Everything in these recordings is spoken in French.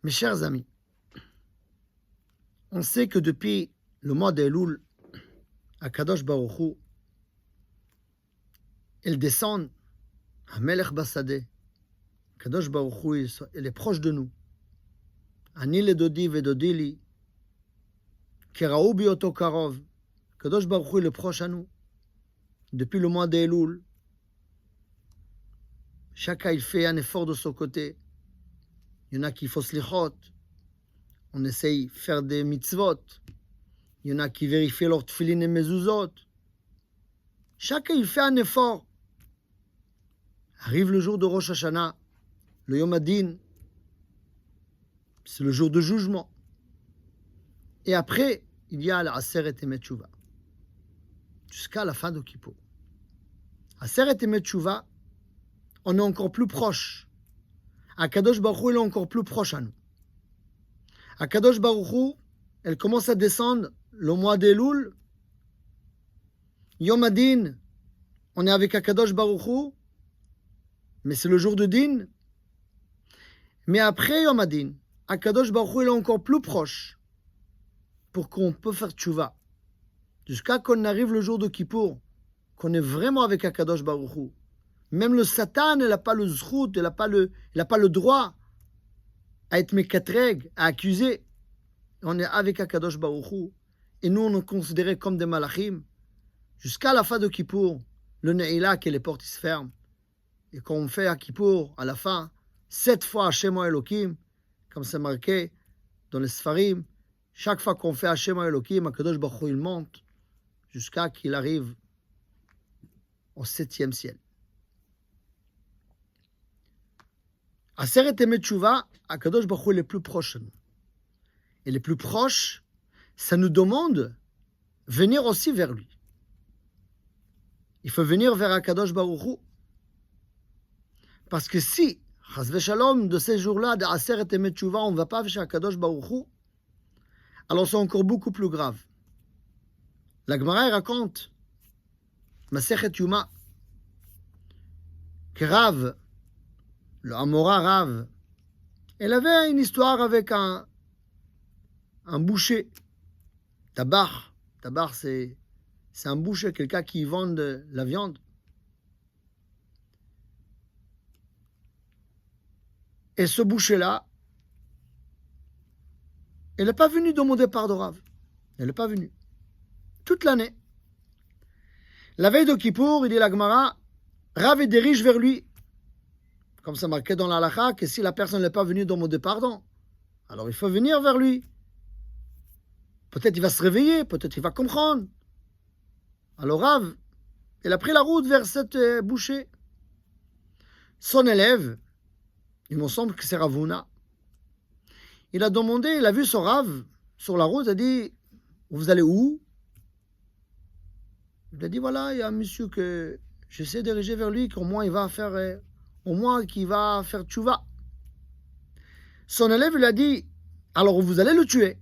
Mes chers amis, on sait que depuis le mois d'Elul, Akadosh Baruch Hu, il descend à Melech Basadeh. Akadosh Baruch Hu, il est proche de nous. Ani le dodi vedodili, Keraou bioto karov. Akadosh Baruch Hu, il est proche à nous. Depuis le mois d'Elul, chacun il fait un effort de son côté. Il y en a qui font slichot. On essaye de faire des mitzvot. Il y en a qui vérifient leurs tefillin et mezuzot. Chacun il fait un effort. Arrive le jour de Rosh Hashanah, le Yom Hadin. C'est le jour de jugement. Et après, il y a l'Aseret Emet Tshuva. Jusqu'à la fin de Kippour. Aseret Emet Tshuva, on est encore plus proche. Akadosh Baruch Hu, il est encore plus proche à nous. Akadosh Baruch Hu, elle commence à descendre le mois d'Elul. Yom Hadin, on est avec Akadosh Baruch Hu, mais c'est le jour de Din. Mais après Yom Hadin, Akadosh Baruch Hu, il est encore plus proche pour qu'on peut faire tchouva. Jusqu'à qu'on arrive le jour de Kippour, qu'on est vraiment avec Akadosh Baruch Hu. Même le Satan, il n'a pas le zchut, il n'a pas le droit à être mekatreg, à accuser. On est avec Akadosh Baruch Hu. Et nous, on est considérés comme des malachim. Jusqu'à la fin de Kippour, le Ne'ilah, que les portes se ferment. Et quand on fait à Kippour, à la fin, 7 fois Hashem Elohim, comme c'est marqué dans les Sfarim, chaque fois qu'on fait Hashem Elohim, Akadosh Baruch Hu, il monte jusqu'à qu'il arrive au 7e ciel. Aseret Emet Tshuva, Akadosh Baruch Hu est le plus proche de nous. Et le plus proche, ça nous demande de venir aussi vers lui. Il faut venir vers Akadosh Baruch Hu. Parce que si, Chas v'Shalom, de ces jours-là, de Aseret Emet Tshuva, on ne va pas chez Akadosh Baruch Hu, alors c'est encore beaucoup plus grave. La Gemara raconte, Masechet Yuma, que Rav, le Amora Rav, elle avait une histoire avec un boucher. Tabar, c'est un boucher, quelqu'un qui vend de la viande. Et ce boucher-là, elle n'est pas venue demander pardon Rav. Elle n'est pas venue. Toute l'année. La veille de Kippour, il dit la Gemara, Rav est dirige vers lui. Comme c'est marqué dans la halakha, que si la personne n'est pas venue demander pardon, alors il faut venir vers lui. Peut-être il va se réveiller, peut-être il va comprendre. Alors Rav, il a pris la route vers cette boucher. Son élève, il me semble que c'est Ravuna, il a demandé, il a vu son Rav sur la route, il a dit, vous allez où? Il a dit, voilà, il y a un monsieur que j'essaie de diriger vers lui, qu'au moins il va faire... au moins qu'il va faire tchouva. Son élève lui a dit, alors vous allez le tuer.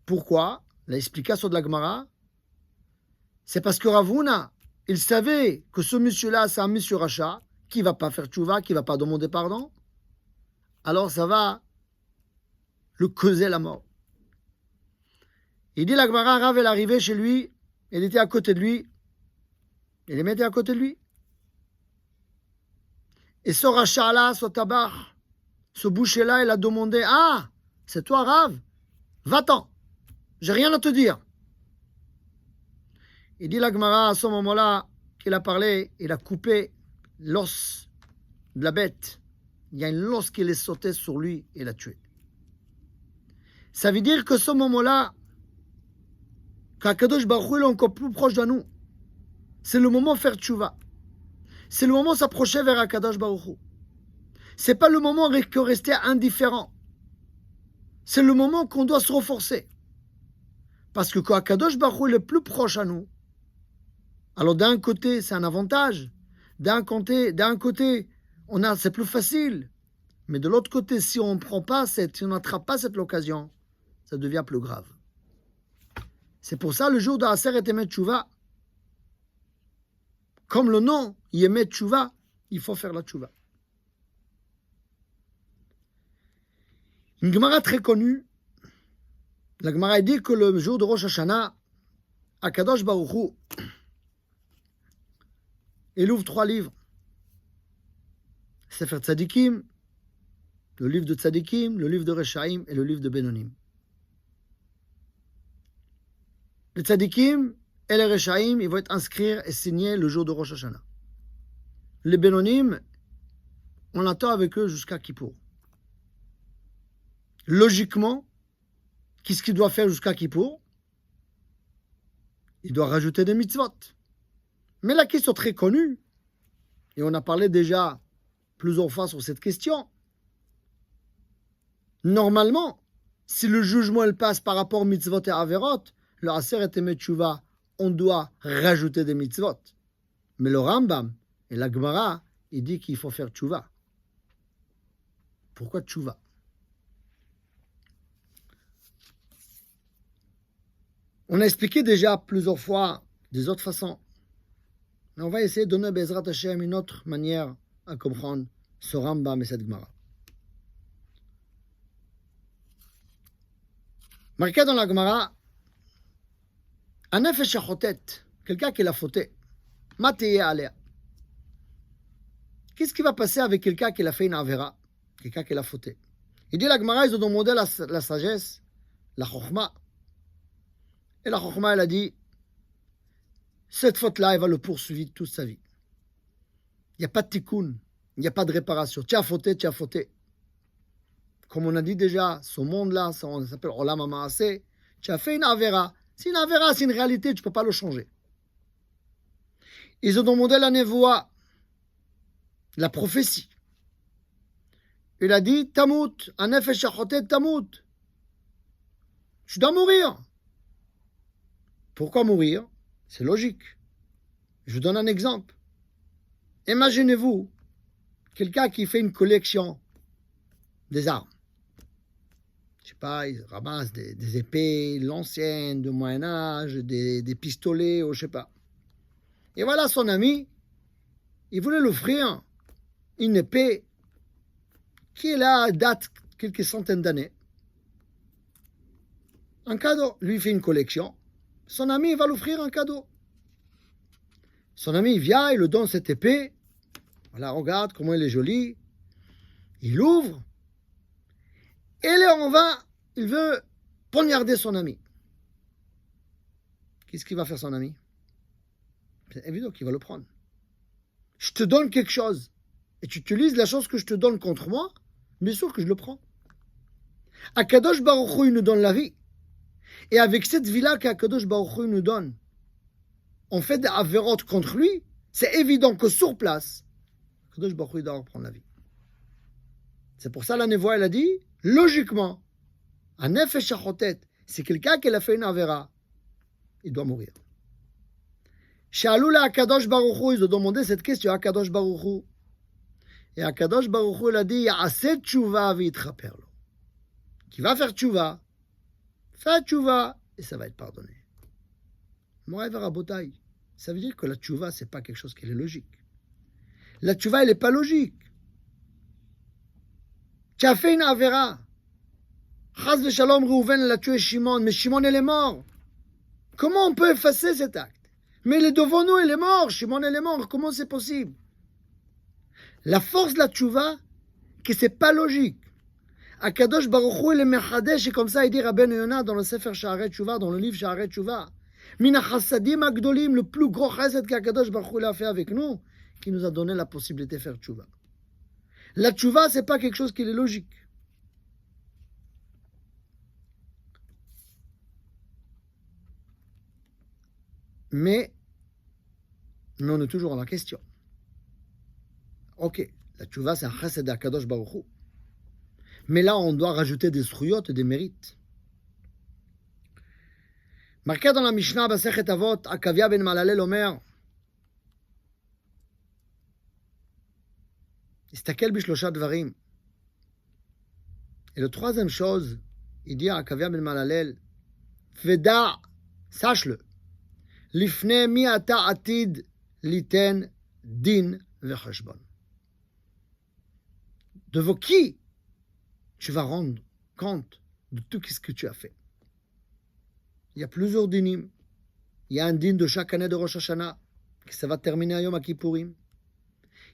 Pourquoi? L'explication de la Gemara, c'est parce que Ravuna, il savait que ce monsieur-là, c'est un monsieur rachat, qui ne va pas faire tchouva, qui ne va pas demander pardon. Alors ça va le causer la mort. Il dit la Gemara, Rav est arrivé chez lui, il était à côté de lui, il les mettait à côté de lui. Et ce rachat-là, ce tabac, ce boucher-là, il a demandé, ah, c'est toi Rav? Va-t'en, j'ai rien à te dire. Il dit la Gemara, à ce moment-là qu'il a parlé, il a coupé l'os de la bête. Il y a une os qui est sauté sur lui et l'a tué. Ça veut dire que ce moment-là, qu'Akadosh Baruch Hu est encore plus proche de nous. C'est le moment de faire tchouva. C'est le moment de s'approcher vers Akadosh Baruch Hu. Ce n'est pas le moment de rester indifférent. C'est le moment qu'on doit se renforcer. Parce que quand Akadosh Baruch Hu est plus proche à nous, alors d'un côté, c'est un avantage. D'un côté, c'est plus facile. Mais de l'autre côté, si on n'attrape pas cette occasion, ça devient plus grave. C'est pour ça, le jour de Aseret Emet Tshuva, comme le nom, Yemet Tshuva, il faut faire la Tshuva. Une Gemara très connue, la Gemara dit que le jour de Rosh Hashanah, Akadosh Baruch Hu, il ouvre 3 livres. Sefer Tzadikim, le livre de Tzadikim, le livre de Reshaim et le livre de Benonim. Les Tzadikim et les Reshaim, ils vont être inscrits et signés le jour de Rosh Hashanah. Les Benonim, on l'attend avec eux jusqu'à Kippour. Logiquement, qu'est-ce qu'il doit faire jusqu'à Kippour? Il doit rajouter des mitzvot. Mais la question très connue, et on a parlé déjà plusieurs fois sur cette question, normalement, si le jugement elle passe par rapport aux mitzvot et averot, le Aseret Emet Tshuva, on doit rajouter des mitzvot. Mais le Rambam et la Gemara, il dit qu'il faut faire Tshuva. Pourquoi Tshuva? On a expliqué déjà plusieurs fois des autres façons. Mais on va essayer de donner Bezrat Hashem une autre manière à comprendre ce Rambam et cette Gemara. Marqué dans la Gemara, un nefesh hachotet, quelqu'un qui l'a fauté, mateye alea. Qu'est-ce qui va passer avec quelqu'un qui l'a fait une avera, quelqu'un qui l'a fauté? Il dit la Gemara, ils ont demandé la sagesse, la chokhma. Et la chokhma, elle a dit, cette faute-là, elle va le poursuivre toute sa vie. Il n'y a pas de tikkun, il n'y a pas de réparation. Tu as fauté, tu as fauté. Comme on a dit déjà, ce monde-là, ça s'appelle Olam HaMaaseh. Tu as fait une avera. C'est une avera, c'est une réalité, tu ne peux pas le changer. Ils ont demandé la névoie, la prophétie. Il a dit, Tamout, un nefesh hachotet Tamout. Tu dois mourir. Pourquoi mourir? C'est logique. Je vous donne un exemple. Imaginez-vous, quelqu'un qui fait une collection des armes. Je sais pas, il ramasse des épées, l'ancienne, du Moyen-Âge, des pistolets, ou je sais pas. Et voilà son ami, il voulait l'offrir une épée qui là date quelques centaines d'années. Un cadeau. Lui il fait une collection. Son ami il va l'offrir un cadeau. Son ami il vient, il lui donne cette épée. Voilà, regarde comment elle est jolie. Il l'ouvre. Et là, il veut poignarder son ami. Qu'est-ce qu'il va faire son ami? C'est évident qu'il va le prendre. Je te donne quelque chose et tu utilises la chose que je te donne contre moi, bien sûr que je le prends. Akadosh Baruch Hu nous donne la vie. Et avec cette vie-là qu'Akadosh Baruch Hu nous donne, on fait des avérotes contre lui, c'est évident que sur place, Akadosh Baruch Hu doit reprendre la vie. C'est pour ça la névoie, elle a dit, logiquement, un nefesh hachotet, c'est quelqu'un qui a fait une avéra, il doit mourir. Shalou la Akadosh Baruch Hu, ils ont demandé cette question à Akadosh Baruch Hu. Et Akadosh Baruch Hu, il a dit, Ya'aseh tshuva v'yitchaper lo. Qui va faire tshuva, fait tshuva, et ça va être pardonné. Moraï Varabotai, ça veut dire que la tshuva, c'est pas quelque chose qui est logique. La tshuva, elle n'est pas logique. Tu as fait une avéra. Chaz v'shalom, Reuven, elle a tué Shimon, mais Shimon, elle est mort. Comment on peut effacer cet acte? Mais il est devant nous, il est mort. Shimon, elle est mort. Comment c'est possible? La force de la tshuva, que c'est pas logique. Akadosh Baruch Hu, il est mechadesh, et comme ça, il dit Rabbeinu Yonah dans le Sefer Sha'arei Tshuva, dans le livre Sha'arei Tshuva. Mina chassadim agdolim, le plus gros chassid qu'Akadosh Baruch Hu a fait avec nous, qui nous a donné la possibilité de faire tshuva. La tshuva, c'est pas quelque chose qui est logique. Mais, on est toujours dans la question. Ok, la tshuva, c'est un chassid d'Akadosh Baruch Hu. Mais là, on doit rajouter des zchuyot et des mérites. Marqué dans la Mishnah, Masechet Avot, Akavia ben Malalel Omer, Istakel bishlosha dvarim. Et la troisième chose, il dit à Akavia ben Malalel, Veda, sache-le, Lifne mi ata atid liten din vecheshbon. Devant qui tu vas rendre compte de tout ce que tu as fait. Il y a plusieurs dinim. Il y a un din de chaque année de Rosh Hashanah, qui ça va terminer à Yom Kippourim.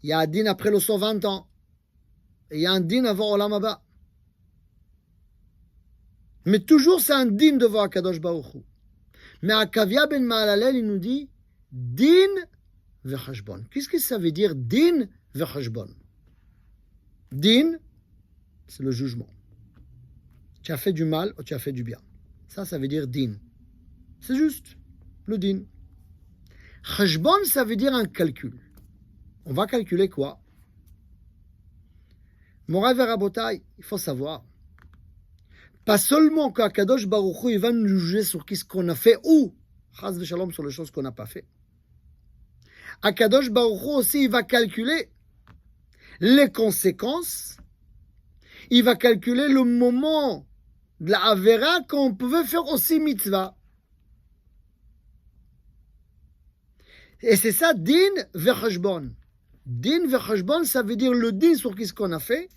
Il y a un din après le 120 ans. Et il y a un din avant Olam Haba. Mais toujours c'est un din devant Akadosh Baruch Hu. Mais Akavia ben Mahalalel, il nous dit din vechashbon. Qu'est-ce que ça veut dire din vechashbon? Din, c'est le jugement. Tu as fait du mal ou tu as fait du bien. Ça veut dire din. C'est juste le din. Chashbon, ça veut dire un calcul. On va calculer quoi? Morav et Rabotai, il faut savoir. Pas seulement qu'Akadosh Baruch Hu, il va nous juger sur ce qu'on a fait ou, chas v'shalom, sur les choses qu'on n'a pas fait. Akadosh Baruch Hu aussi, il va calculer les conséquences. Il va calculer le moment de la Avera qu'on pouvait faire aussi mitzvah. Et c'est ça, din vechashbon. Din vechashbon, ça veut dire le din sur ce qu'on a fait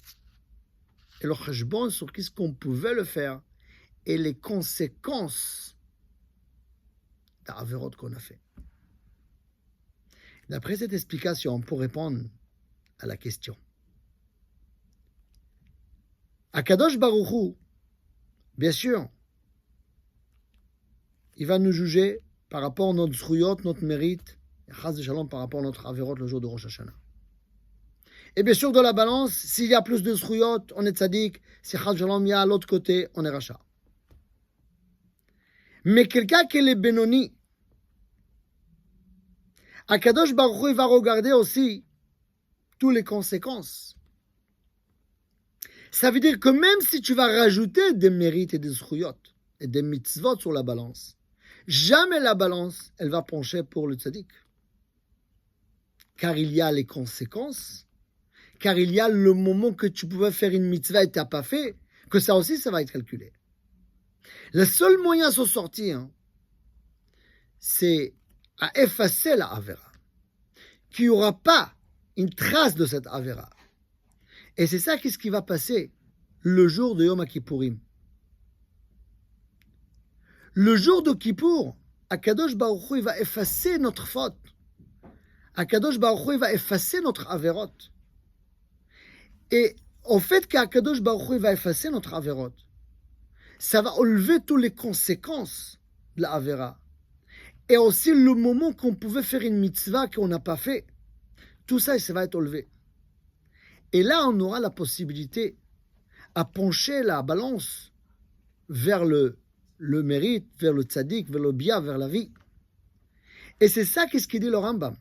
et le chashbon sur ce qu'on pouvait le faire et les conséquences de l'Averot qu'on a fait. D'après cette explication, pour répondre à la question, Akadosh Baruch Hu, bien sûr, il va nous juger par rapport à notre zruyot, notre mérite, et chas v'shalom par rapport à notre averot le jour de Rosh Hashanah. Et bien sûr, dans la balance, s'il y a plus de zruyot, on est tzaddik. Si chas v'shalom il y a à l'autre côté, on est rachat. Mais quelqu'un qui est benoni, Akadosh Baruch Hu va regarder aussi toutes les conséquences. Ça veut dire que même si tu vas rajouter des mérites et des zruyot et des mitzvot sur la balance, jamais la balance, elle va pencher pour le tzaddik. Car il y a les conséquences, car il y a le moment que tu pouvais faire une mitzvah et tu n'as pas fait, que ça aussi, ça va être calculé. Le seul moyen de s'en sortir, c'est à effacer la Avera. Qu'il n'y aura pas une trace de cette Avera. Et c'est ça qu'est-ce qui va passer le jour de Yom Kippourim. Le jour de Kippour, Akadosh Baruch Hu, il va effacer notre faute. Akadosh Baruch Hu, il va effacer notre Averot. Et au fait qu'Akadosh Baruch Hu, il va effacer notre Averot, ça va enlever toutes les conséquences de la Avera. Et aussi le moment qu'on pouvait faire une mitzvah qu'on n'a pas fait. Tout ça, ça va être enlevé. Et là, on aura la possibilité à pencher la balance vers le mérite, vers le tzaddik, vers le bien, vers la vie. Et c'est ça qu'est-ce qu'il dit le Rambam.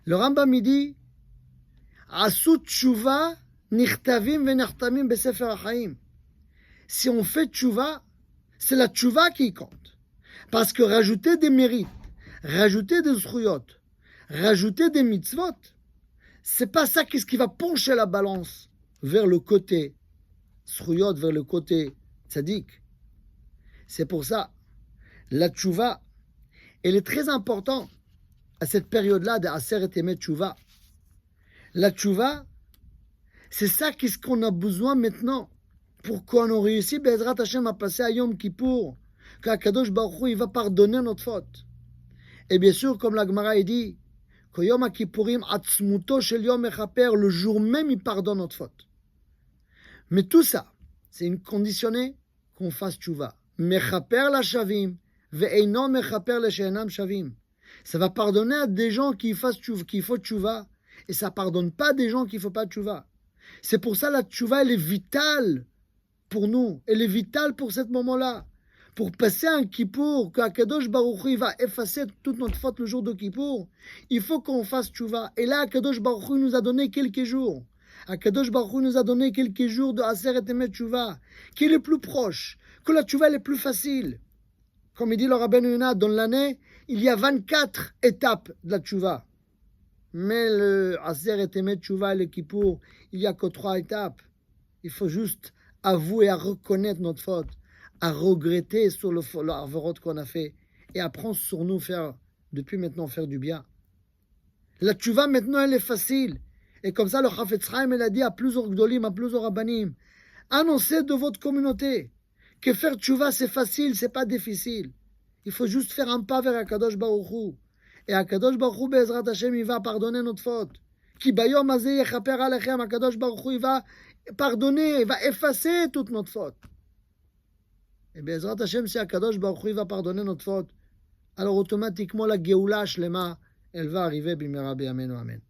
Le Rambam, il dit Asut tshuva nichtavim venachtamim besefer hachaim. Si on fait tshuva, c'est la tshuva qui compte. Parce que rajouter des mérites, rajouter des zruyot, rajouter des mitzvot, c'est pas ça qu'est-ce qui va pencher la balance vers le côté zruyot, vers le côté tzaddik. C'est pour ça, la tshuva, elle est très importante à cette période-là de Aseret Emet Tshuva. La tshuva, c'est ça qu'est-ce qu'on a besoin maintenant pour qu'on réussisse, Bezrat Hashem, à passer à Yom Kippour, qu'Akadosh Baruch Hu, il va pardonner notre faute. Et bien sûr, comme la Gemara dit, que Yom Kippourim, Atzmuto Shel Yom Mechaper, le jour même, il pardonne notre faute. Mais tout ça, c'est une conditionnée qu'on fasse tshuva. Mechaper la shavim, ve'eino mechaper la she'enam shavim. Ça va pardonner à des gens qui font tshuva, et ça pardonne pas des gens qui ne font pas tshuva. C'est pour ça la tshuva, elle est vitale pour nous. Elle est vitale pour ce moment-là. Pour passer un Kippour, qu'Akadosh Baruch Hu va effacer toute notre faute le jour de Kippour, il faut qu'on fasse tshuva. Et là, Akadosh Baruch Hu nous a donné quelques jours. Akadosh Baruch Hu nous a donné quelques jours de Aseret Emet Tshuva, qui est le plus proche, que la tshuva est plus facile. Comme il dit le Rabbeinu Yonah, dans l'année, il y a 24 étapes de la tshuva. Mais le Aseret Emet Tshuva et le Kippour, il n'y a que 3 étapes. Il faut juste avouer, à reconnaître notre faute, à regretter sur le averot qu'on a fait et apprendre sur nous depuis maintenant faire du bien. La tshuva maintenant elle est facile. Et comme ça le Chafetz Chaim il a dit à plusieurs gdolim, à plusieurs rabbanim, Annoncez de votre communauté que faire tchouva c'est facile, c'est pas difficile. Il faut juste faire un pas vers Akadosh Baruch Hu. Et Akadosh Baruch Hu, Be'ezrat Hashem, il va pardonner notre faute. Ki bayom hazeh yechaper alechem, Akadosh Baruch Hu, il va pardonner, il va effacer toute notre faute. Et Be'ezrat Hashem, si Akadosh Baruch Hu, il va pardonner notre faute, alors automatiquement la Geoula Shlema, elle va arriver bimera b'yameinu amen.